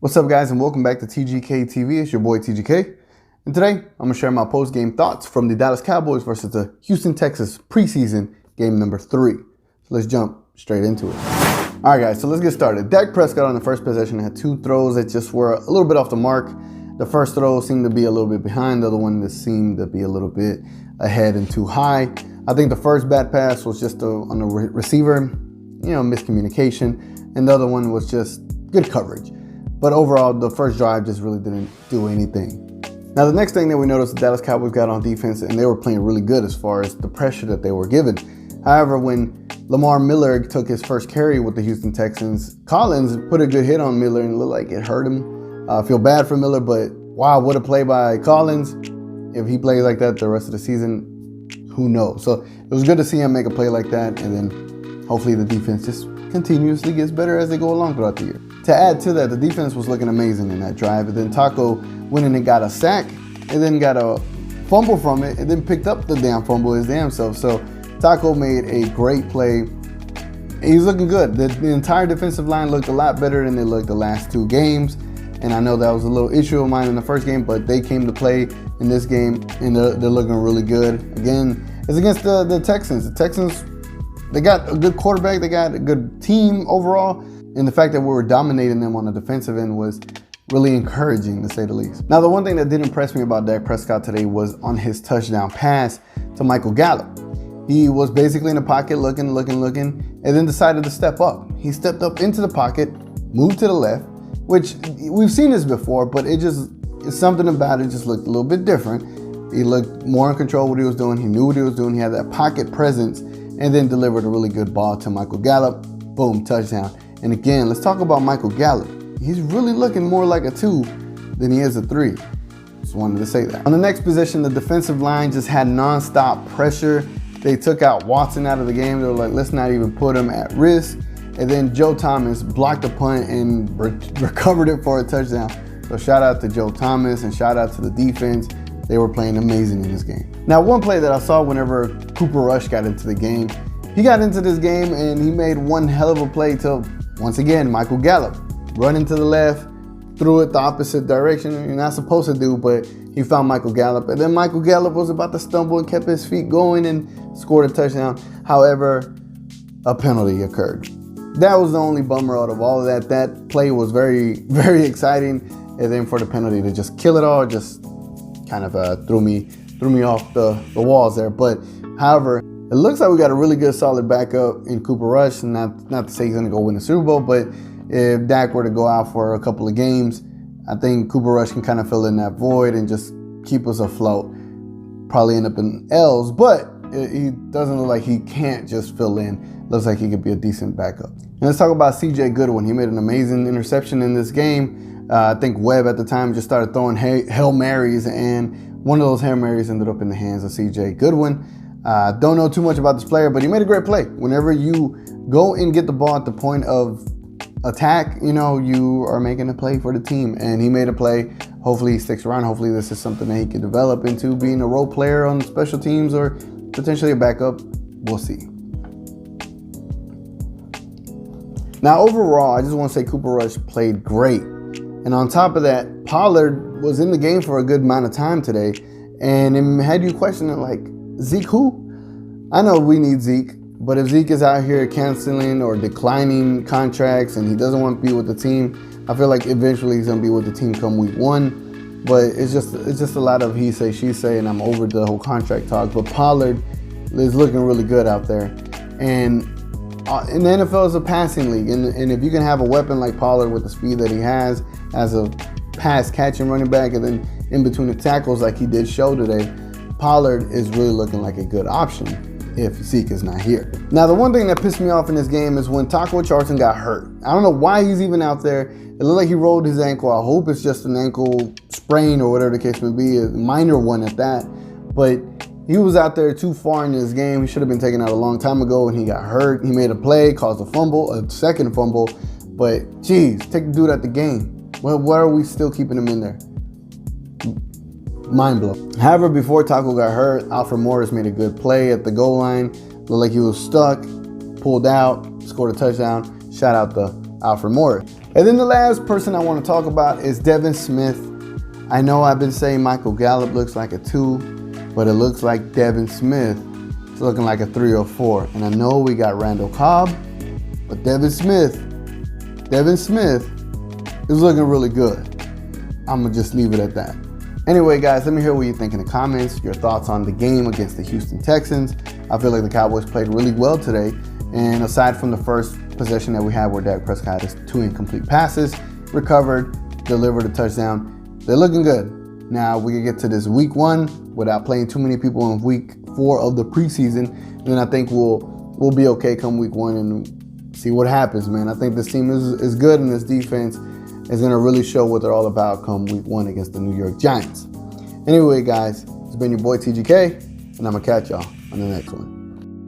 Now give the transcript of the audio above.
What's up, guys, and welcome back to TGK TV. It's your boy TGK, and today I'm going to share my post-game thoughts from the Dallas Cowboys versus the Houston Texans preseason game number 3. So let's jump straight into it. All right, guys, so let's get started. Dak Prescott on the first possession had 2 throws that just were a little bit off the mark. The first throw seemed to be a little bit behind. The other one that seemed to be a little bit ahead and too high. I think the first bad pass was just on the receiver, miscommunication, and the other one was just good coverage. But overall, the first drive just really didn't do anything. Now, the next thing that we noticed, the Dallas Cowboys got on defense, and they were playing really good as far as the pressure that they were given. However, when Lamar Miller took his first carry with the Houston Texans, Collins put a good hit on Miller, and it looked like it hurt him. I feel bad for Miller, but wow, what a play by Collins. If he plays like that the rest of the season, who knows? So it was good to see him make a play like that, and then hopefully the defense just continuously gets better as they go along throughout the year. To add to that, the defense was looking amazing in that drive, and then Taco went in and got a sack, and then got a fumble from it, and then picked up the damn fumble his damn self. So Taco made a great play. He's looking good. The entire defensive line looked a lot better than they looked the last 2 games, and I know that was a little issue of mine in the first game, but they came to play in this game, and they're looking really good. Again, it's against the Texans. The Texans, they got a good quarterback, they got a good team overall, and the fact that we were dominating them on the defensive end was really encouraging, to say the least. Now, the one thing that did impress me about Dak Prescott today was on his touchdown pass to Michael Gallup. He was basically in the pocket looking, and then decided to step up. He stepped up into the pocket, moved to the left, which we've seen this before, but it's something about it just looked a little bit different. He looked more in control of what he was doing. He knew what he was doing. He had that pocket presence, and then delivered a really good ball to Michael Gallup. Boom, touchdown. And again, let's talk about Michael Gallup. He's really looking more like a 2 than he is a 3. Just wanted to say that. On the next position, the defensive line just had nonstop pressure. They took out Watson out of the game. They were like, let's not even put him at risk. And then Joe Thomas blocked the punt and recovered it for a touchdown. So shout out to Joe Thomas and shout out to the defense. They were playing amazing in this game. Now, one play that I saw whenever Cooper Rush got into the game, he got into this game and he made one hell of a play to, once again, Michael Gallup. Running to the left, threw it the opposite direction. You're not supposed to do, but he found Michael Gallup. And then Michael Gallup was about to stumble and kept his feet going and scored a touchdown. However, a penalty occurred. That was the only bummer out of all of that. That play was very, very exciting. And then for the penalty to just kill it all, just kind of threw me off the walls there. But however, it looks like we got a really good solid backup in Cooper Rush. Not to say he's going to go win the Super Bowl, but if Dak were to go out for a couple of games, I think Cooper Rush can kind of fill in that void and just keep us afloat. Probably end up in L's, but he doesn't look like he can't just fill in. Looks like he could be a decent backup. And let's talk about CJ Goodwin. He made an amazing interception in this game. I think Webb at the time just started throwing Hail Marys, and one of those Hail Marys ended up in the hands of CJ Goodwin. Don't know too much about this player, but he made a great play. Whenever you go and get the ball at the point of attack, you are making a play for the team, and he made a play. Hopefully he sticks around. Hopefully this is something that he can develop into being a role player on special teams or potentially a backup. We'll see. Now, overall, I just want to say Cooper Rush played great. And on top of that, Pollard was in the game for a good amount of time today, and it had you questioning, like, Zeke who? I know we need Zeke, but if Zeke is out here canceling or declining contracts and he doesn't want to be with the team, I feel like eventually he's going to be with the team come week 1. But it's just a lot of he say, she say, and I'm over the whole contract talk. But Pollard is looking really good out there. And in the NFL, it's a passing league. And if you can have a weapon like Pollard with the speed that he has as a pass catching running back, and then in between the tackles like he did show today, Pollard is really looking like a good option if Zeke is not here. Now, the one thing that pissed me off in this game is when Taco Charlton got hurt. I don't know why he's even out there. It looked like he rolled his ankle. I hope it's just an ankle sprain or whatever the case may be, a minor one at that. But he was out there too far in this game. He should have been taken out a long time ago, and he got hurt. He made a play, caused a second fumble. But geez, take the dude out the game. Why are we still keeping him in there? Mind blowing. However, before Taco got hurt, Alfred Morris made a good play at the goal line. Looked like he was stuck, pulled out, scored a touchdown. Shout out to Alfred Morris. And then the last person I want to talk about is Devin Smith. I know I've been saying Michael Gallup looks like a 2, but it looks like Devin Smith is looking like a 3 or 4. And I know we got Randall Cobb, but Devin Smith is looking really good. I'm going to just leave it at that. Anyway, guys, let me hear what you think in the comments, your thoughts on the game against the Houston Texans. I feel like the Cowboys played really well today. And aside from the first possession that we had where Dak Prescott has 2 incomplete passes, recovered, delivered a touchdown, they're looking good. Now we can get to this week 1 without playing too many people in week 4 of the preseason. And then I think we'll be okay come week 1 and see what happens, man. I think this team is good, and this defense is going to really show what they're all about come week 1 against the New York Giants. Anyway, guys, it's been your boy TGK, and I'm going to catch y'all on the next one.